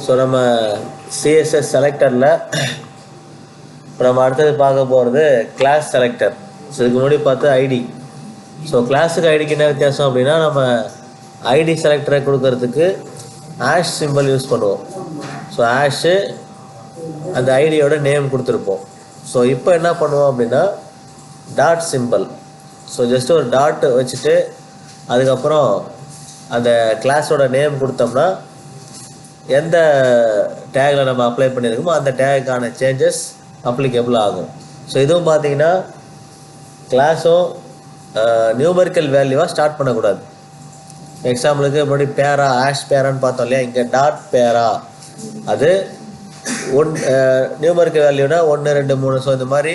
So நம்ம CSS செலக்டரில் இப்போ நம்ம அடுத்தது பார்க்க போகிறது கிளாஸ் செலக்டர். ஸோ இதுக்கு முன்னாடி பார்த்து ஐடி. ஸோ கிளாஸுக்கு ஐடிக்கு என்ன வித்தியாசம் அப்படின்னா, நம்ம ஐடி செலக்டரை கொடுக்கறதுக்கு ஆஷ் சிம்பிள் யூஸ் பண்ணுவோம். ஸோ ஆஷு அந்த ஐடியோட நேம் கொடுத்துருப்போம். ஸோ இப்போ என்ன பண்ணுவோம் அப்படின்னா டாட் சிம்பிள். ஸோ ஜஸ்ட்டு ஒரு டாட் வச்சுட்டு அதுக்கப்புறம் அந்த கிளாஸோட நேம் கொடுத்தோம்னா எந்த டேகில் நம்ம அப்ளை பண்ணியிருக்கோமோ அந்த டேகுக்கான சேஞ்சஸ் அப்ளிகபிள் ஆகும். ஸோ இதுவும் பார்த்தீங்கன்னா கிளாஸும் நியூமரிக்கல் வேல்யூவாக ஸ்டார்ட் பண்ணக்கூடாது. எக்ஸாம்பிளுக்கு முன்னாடி பேரா ஆஷ் பேரான்னு பார்த்தோம் இல்லையா, இங்கே டாட் பேரா அது நியூமரிக்கல் வேல்யூனா 1 2 3. ஸோ இந்த மாதிரி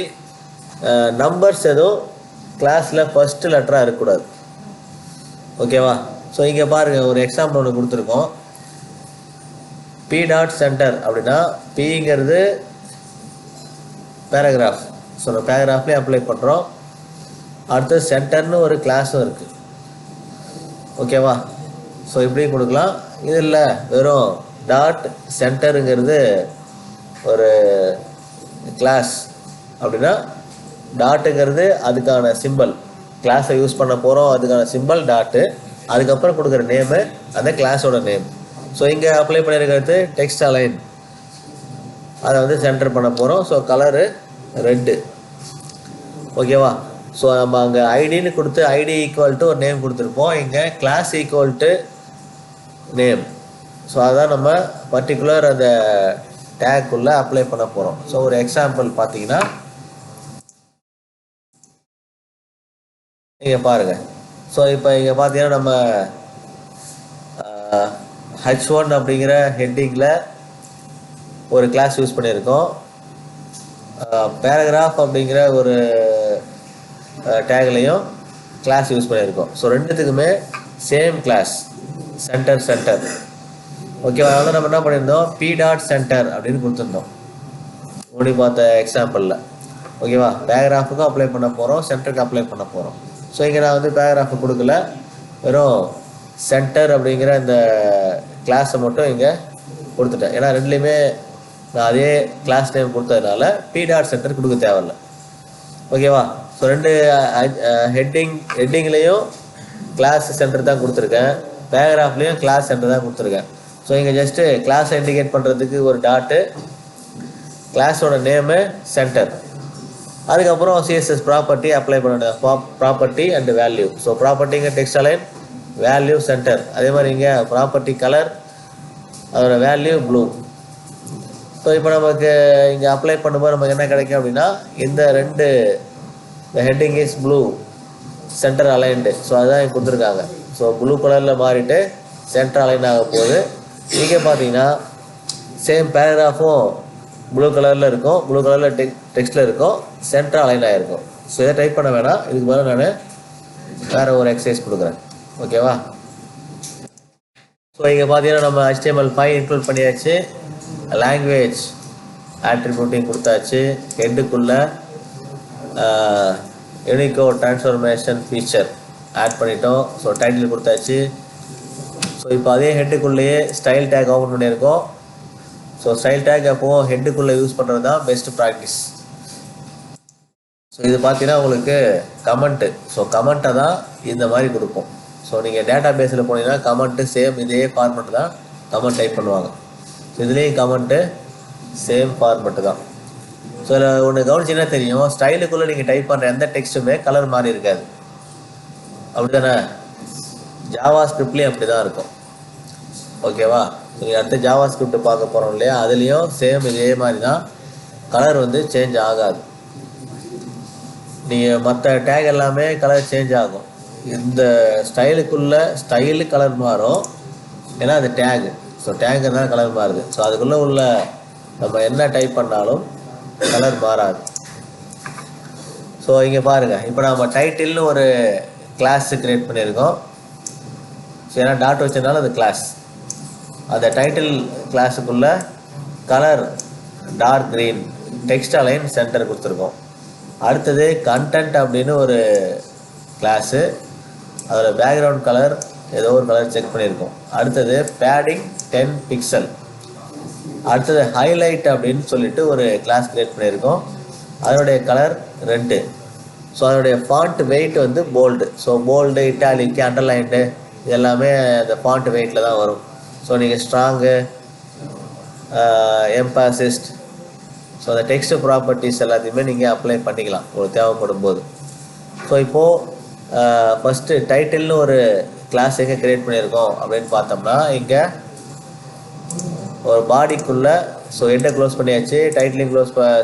நம்பர்ஸ் எதுவும் கிளாஸில் ஃபஸ்ட்டு லெட்டராக இருக்கக்கூடாது. ஓகேவா? ஸோ இங்கே பாருங்கள், ஒரு எக்ஸாம்பிள் ஒன்று கொடுத்துருக்கோம். பி டாட் சென்டர் அப்படின்னா பிங்கிறது பேராகிராஃப். ஸோ நம்ம பேராகிராஃப்லேயே அப்ளை பண்ணுறோம். அடுத்து சென்டர்னு ஒரு கிளாஸும் இருக்குது. ஓகேவா? ஸோ இப்படி கொடுக்கலாம். இது இல்லை, வெறும் டாட் சென்டருங்கிறது ஒரு கிளாஸ் அப்படின்னா டாட்டுங்கிறது அதுக்கான சிம்பிள், கிளாஸை யூஸ் பண்ண போகிறோம், அதுக்கான சிம்பிள் டாட்டு, அதுக்கப்புறம் கொடுக்குற நேமு அந்த கிளாஸோட நேம். ஸோ இங்கே அப்ளை பண்ணியிருக்கிறது டெக்ஸ்ட் அலைன், அதை வந்து சென்டர் பண்ண போகிறோம். So colour red. ஓகேவா? ஸோ நம்ம அங்கே ஐடின்னு கொடுத்து ஐடி ஈக்குவல் டு ஒரு நேம் கொடுத்துருப்போம். இங்கே class equal to name. So அதான் நம்ம பர்டிகுலர் அந்த டேக்குள்ளே அப்ளை பண்ண போகிறோம். ஸோ ஒரு எக்ஸாம்பிள் பார்த்தீங்கன்னா இங்கே பாருங்கள். ஸோ இப்போ இங்கே பார்த்தீங்கன்னா நம்ம H1 அப்படிங்கிற ஹெட்டிங்கில் ஒரு கிளாஸ் யூஸ் பண்ணியிருக்கோம். பேராகிராஃப் அப்படிங்கிற ஒரு டேக்லையும் கிளாஸ் யூஸ் பண்ணியிருக்கோம். ஸோ ரெண்டுத்துக்குமே சேம் கிளாஸ் சென்டர். ஓகேவா? அதனால நம்ம என்ன பண்ணியிருந்தோம், பி டாட் சென்டர் அப்படின்னு கொடுத்துருந்தோம் முன்னாடி பார்த்த எக்ஸாம்பிளில். ஓகேவா? பேராகிராஃபுக்கும் அப்ளை பண்ண போகிறோம், சென்டருக்கு அப்ளை பண்ண போகிறோம். ஸோ இங்கே நான் வந்து பேராகிராஃபு கொடுக்கல, வெறும் சென்டர் அப்படிங்கிற இந்த கிளாஸை மட்டும் இங்கே கொடுத்துட்டேன். ஏன்னா ரெண்டுலேயுமே நான் அதே கிளாஸ் நேம் கொடுத்ததுனால பி டாட் சென்டர் கொடுக்க தேவையில்லை. ஓகேவா? ஸோ ரெண்டு ஹெட்டிங்லேயும் கிளாஸ் சென்டர் தான் கொடுத்துருக்கேன், பேராகிராஃப்லேயும் கிளாஸ் சென்டர் தான் கொடுத்துருக்கேன். ஸோ இங்கே ஜஸ்ட்டு கிளாஸை இண்டிகேட் பண்ணுறதுக்கு ஒரு டாட்டு, கிளாஸோட நேமு சென்டர், அதுக்கப்புறம் சிஎஸ்எஸ் ப்ராப்பர்ட்டி அப்ளை பண்ண ப்ராப்பர்ட்டி அண்ட் வேல்யூ. ஸோ ப்ராப்பர்ட்டிங்க டெக்ஸ்ட் அலைன், வேல்யூ சென்டர். அதே மாதிரி இங்கே ப்ராப்பர்ட்டி கலர், அதோட வேல்யூ ப்ளூ. ஸோ இப்போ நமக்கு இங்கே அப்ளை பண்ணும்போது நமக்கு என்ன கிடைக்கும் அப்படின்னா, இந்த ரெண்டு heading is blue, centre aligned. So அதுதான் இங்கே கொடுத்துருக்காங்க. ஸோ ப்ளூ கலரில் மாறிட்டு சென்டர் அலைன் ஆக போகுது. இங்கே பார்த்தீங்கன்னா சேம் பேராகிராஃபும் ப்ளூ கலரில் இருக்கும், ப்ளூ கலரில் டெக்ஸ்ட்டில் இருக்கும், சென்டர் அலைன் ஆகிருக்கும். ஸோ இதை டைப் பண்ண வேணாம், இதுக்கு மேலே நான் வேறு ஒரு எக்ஸசைஸ் கொடுக்குறேன். ஓகேவா? ஸோ இங்கே பார்த்தீங்கன்னா நம்ம HTML5 இன்க்ளூட் பண்ணியாச்சு, லாங்குவேஜ் ஆட்ரிபியூட்டையும் கொடுத்தாச்சு, ஹெட்டுக்குள்ளே யூனிகோட் ட்ரான்ஸ்ஃபர்மேஷன் ஃபீச்சர் ஆட் பண்ணிட்டோம். ஸோ டைட்டில் கொடுத்தாச்சு. ஸோ இப்போ அதே ஹெட்டுக்குள்ளேயே ஸ்டைல் டேக் ஓப்பன் பண்ணியிருக்கோம். ஸோ ஸ்டைல் டேக் அப்போது ஹெட்டுக்குள்ளே யூஸ் பண்ணுறது தான் பெஸ்ட் ப்ராக்டிஸ். ஸோ இது பார்த்தீங்கன்னா உங்களுக்கு கமெண்ட்டு. ஸோ கமெண்ட்டை தான் இந்த மாதிரி கொடுப்போம். ஸோ நீங்கள் டேட்டா பேஸில் போனீங்கன்னா கமெண்ட்டு சேம் இதே ஃபார்மெட்டு தான் கமெண்ட் டைப் பண்ணுவாங்க. ஸோ இதுலேயும் கமெண்ட்டு சேம் ஃபார்மெட்டு தான். ஸோ இதில் ஒன்று கவனிச்சிங்கன்னா தெரியும், ஸ்டைலுக்குள்ளே நீங்கள் டைப் பண்ணுற எந்த டெக்ஸ்ட்டுமே கலர் மாறி இருக்காது. அப்படி தானே? ஜாவா ஸ்கிரிப்ட்லேயும் அப்படி தான் இருக்கும். ஓகேவா? நீங்கள் அடுத்து ஜாவா ஸ்கிரிப்ட் பார்க்க போகிறோம் இல்லையா, அதுலேயும் சேம் இதே மாதிரி தான், கலர் வந்து சேஞ்ச் ஆகாது. நீங்கள் மற்ற டேக் எல்லாமே கலர் சேஞ்ச் ஆகும். இந்த ஸ்டைலுக்குள்ளே ஸ்டைலு கலர் மாறும், ஏன்னா அது டேகு. ஸோ டேகு தான் கலர் மாறுது. ஸோ அதுக்குள்ளே உள்ள நம்ம என்ன டைப் பண்ணாலும் கலர் மாறாது. ஸோ இங்கே பாருங்கள், இப்போ நம்ம டைட்டில்னு ஒரு கிளாஸு க்ரியேட் பண்ணியிருக்கோம். ஸோ ஏன்னா டாட் வச்சதுனால அது கிளாஸ். அந்த டைட்டில் கிளாஸுக்குள்ளே colour dark green, text align centre கொடுத்துருக்கோம். அடுத்தது கண்டென்ட் அப்படின்னு ஒரு கிளாஸு, அதோட பேக்ரவுண்ட் கலர் ஏதோ ஒரு கலர் செக் பண்ணியிருக்கோம். அடுத்தது பேடிங் 10 பிக்சல். அடுத்தது ஹைலைட் அப்படின்னு சொல்லிட்டு ஒரு கிளாஸ் கிரியேட் பண்ணியிருக்கோம். அதனுடைய கலர் ரெட்டு. ஸோ அதனுடைய ஃபாண்ட் வெயிட் வந்து போல்டு. ஸோ போல்டு, இட்டாலிக்கு, அண்டர்லைன்டு இது எல்லாமே அந்த ஃபாண்ட் வெயிட்டில் தான் வரும். ஸோ நீங்கள் ஸ்ட்ராங்கு, எம்பாசிஸ்ட், ஸோ அந்த டெக்ஸ்ட் ப்ராப்பர்ட்டிஸ் எல்லாத்தையுமே நீங்கள் அப்ளை பண்ணிக்கலாம் உங்களுக்கு தேவைப்படும் போது. ஸோ இப்போது ஃபஸ்ட்டு டைட்டில்னு ஒரு கிளாஸ் எங்கே க்ரியேட் பண்ணியிருக்கோம் அப்படின்னு பார்த்தோம்னா, இங்கே ஒரு பாடிக்குள்ளே ஸோ ஹெட்டை க்ளோஸ் பண்ணியாச்சு, டைட்டிலிங்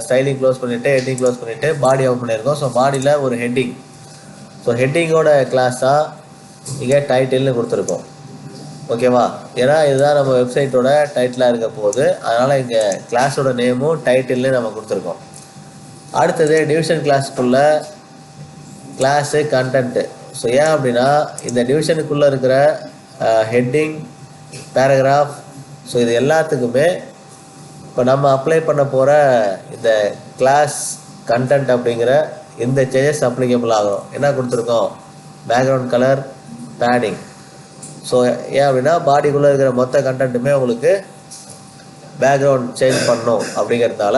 ஸ்டைலிங் க்ளோஸ் பண்ணிவிட்டு, ஹெட்டிங் க்ளோஸ் பண்ணிவிட்டு பாடி ஓப்பன் பண்ணியிருக்கோம். ஸோ பாடியில் ஒரு ஹெட்டிங், ஸோ ஹெட்டிங்கோட கிளாஸாக இங்கே டைட்டில்னு கொடுத்துருக்கோம். ஓகேவா? ஏன்னா இதுதான் நம்ம வெப்சைட்டோட டைட்டிலாக இருக்க போகுது. அதனால் இங்கே கிளாஸோட நேமும் டைட்டில்னு நம்ம கொடுத்துருக்கோம். அடுத்தது டிவிஷன் கிளாஸுக்குள்ளே கிளாஸு கண்டென்ட்டு. ஸோ ஏன் அப்படின்னா இந்த டிவிஷனுக்குள்ளே இருக்கிற ஹெட்டிங், பேராகிராஃப், ஸோ இது எல்லாத்துக்குமே இப்போ நம்ம அப்ளை பண்ண போகிற இந்த கிளாஸ் கண்டென்ட் அப்படிங்கிற இந்த சேஞ்சஸ் அப்ளிகபிள் ஆகும். என்ன கொடுத்துருக்கோம்? Background colour, padding. ஸோ ஏன் அப்படின்னா பாடிக்குள்ளே இருக்கிற மொத்த கண்டென்ட்டுமே உங்களுக்கு பேக்ரவுண்ட் சேஞ்ச் பண்ணணும் அப்படிங்கிறதுனால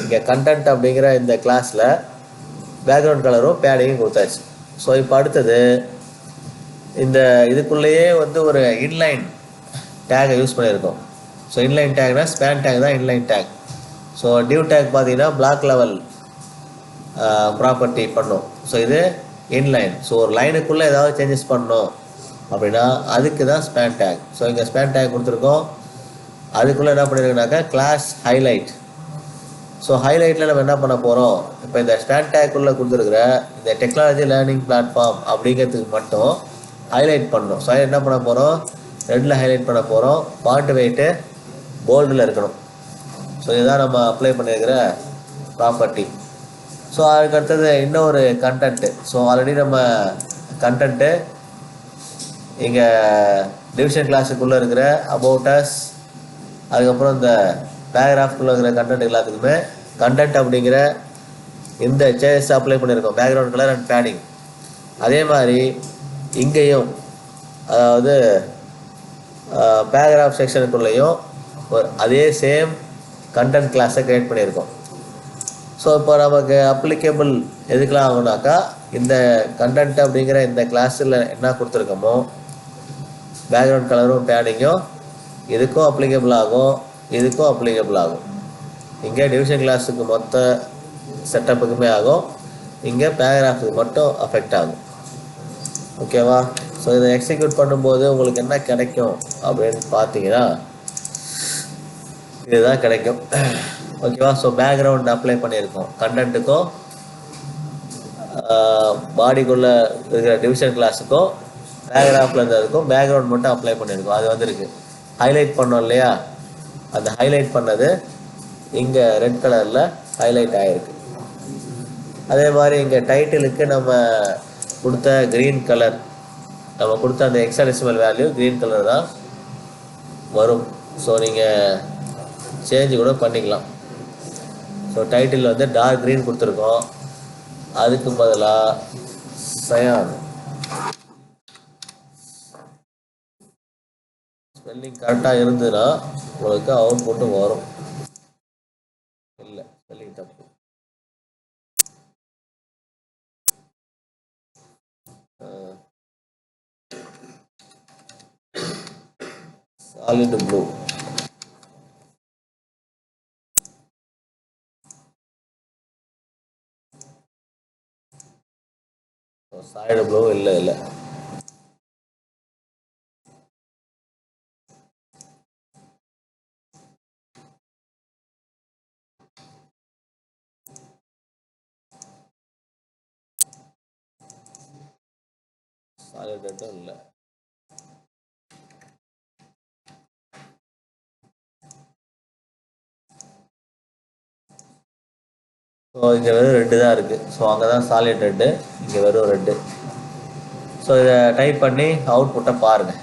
இங்கே கண்டென்ட் அப்படிங்கிற இந்த கிளாஸில் பேக்ரவுண்ட் கலரும் பேடிங்கும் கொடுத்தாச்சு. ஸோ இப்போ அடுத்தது இந்த இதுக்குள்ளேயே வந்து ஒரு இன்லைன் டேகை யூஸ் பண்ணியிருக்கோம். ஸோ இன்லைன் டேக்னா ஸ்பேன் டேக் தான் inline take. So div take பார்த்தீங்கன்னா பிளாக் லெவல் ப்ராப்பர்ட்டி பண்ணும். ஸோ இது இன்லைன். ஸோ ஒரு லைனுக்குள்ளே ஏதாவது சேஞ்சஸ் பண்ணணும் அப்படின்னா அதுக்கு தான் ஸ்பேன் டேக். ஸோ இங்கே ஸ்பேன் டேக் கொடுத்துருக்கோம். அதுக்குள்ளே என்ன பண்ணியிருக்கோம்னாக்கா கிளாஸ் ஹைலைட். ஸோ ஹைலைட்டில் நம்ம என்ன பண்ண போகிறோம்? இப்போ இந்த ஸ்பேன் டேக்குள்ளே கொடுத்துருக்குற இந்த டெக்னாலஜி லேர்னிங் பிளாட்ஃபார்ம் அப்படிங்கிறதுக்கு மட்டும் ஹைலைட் பண்ணணும். ஸோ என்ன பண்ண போகிறோம்? ரெட்டில் ஹைலைட் பண்ண போகிறோம். ஃபாண்ட் வெயிட்டு போல்டில் இருக்கணும். ஸோ இதுதான் நம்ம அப்ளை பண்ணியிருக்கிற ப்ராப்பர்ட்டி. ஸோ அதுக்கு அடுத்தது இன்னொரு கண்டென்ட்டு. ஸோ ஆல்ரெடி நம்ம கண்டென்ட்டு இங்கே டிவிஷன் கிளாஸுக்குள்ளே இருக்கிற அபவுட் அஸ், அதுக்கப்புறம் இந்த பேராகிராஃப்குள்ளே இருக்கிற கண்டென்ட் எல்லாத்துக்குமே கண்டென்ட் அப்படிங்கிற இந்த சேஞ்சஸ் அப்ளை பண்ணியிருக்கோம், பேக்ரவுண்ட் கலர் அண்ட் பேடிங். அதே மாதிரி இங்கேயும் அதாவது பேராகிராஃப் செக்ஷனுக்குள்ளேயும் அதே சேம் கண்டென்ட் கிளாஸை க்ரியேட் பண்ணியிருக்கோம். ஸோ இப்போ நமக்கு அப்ளிகேபிள் எதுக்கெலாம் ஆகுனாக்கா இந்த கண்டென்ட் அப்படிங்கிற இந்த கிளாஸில் என்ன கொடுத்துருக்கோமோ பேக்ரவுண்ட் கலரும் பேடிங்கும் இதுக்கும் அப்ளிகேபிள் ஆகும், இதுக்கும் அப்ளிகேபிள் ஆகும். இங்கே டிவிஷன் கிளாஸுக்கு மொத்த செட்டப்புக்குமே ஆகும், இங்கே பேராகிராஃபுக்கு மட்டும் அஃபெக்ட் ஆகும். ஓகேவா? ஸோ இதை எக்ஸிக்யூட் பண்ணும்போது உங்களுக்கு என்ன கிடைக்கும் அப்படின்னு பார்த்தீங்கன்னா இதுதான் கிடைக்கும். ஓகேவா? ஸோ பேக்ரவுண்ட் அப்ளை பண்ணியிருக்கோம், கண்டென்ட்டுக்கும் பாடிக்குள்ளே இருக்கிற டிவிஷன் கிளாஸுக்கும் பேராகிராஃபில் இருந்ததுக்கும் பேக்ரவுண்ட் மட்டும் அப்ளை பண்ணியிருக்கோம். அது வந்துருக்கு. ஹைலைட் பண்ணோம் இல்லையா? அந்த ஹைலைட் பண்ணது இங்கே ரெட் கலரில் ஹைலைட் ஆகிருக்கு. அதே மாதிரி இங்கே டைட்டிலுக்கு நம்ம கொடுத்த க்ரீன் கலர், நம்ம கொடுத்த அந்த ஹெக்ஸாடெசிமல் வேல்யூ க்ரீன் கலர் தான் வரும். ஸோ நீங்கள் சேஞ்சு கூட பண்ணிக்கலாம். ஸோ டைட்டில் வந்து டார்க் க்ரீன் கொடுத்துருக்கோம், அதுக்கு பதிலாக சயான். ஸ்பெல்லிங் கரெக்டாக இருந்ததுன்னா உங்களுக்கு அவுட்புட்டும் வரும். இல்லை, ஸ்பெல்லிங் தப்பு. Solid blue. Solid blue இல்லை. Solid red இல்லை. ஸோ இங்கே வெறும் ரெட்டு தான் இருக்குது. ஸோ அங்கே தான் சாலிட் ரெட்டு, இங்கே வெறும் ரெட்டு. ஸோ இதை டைப் பண்ணி அவுட்புட்டை பாருங்கள்.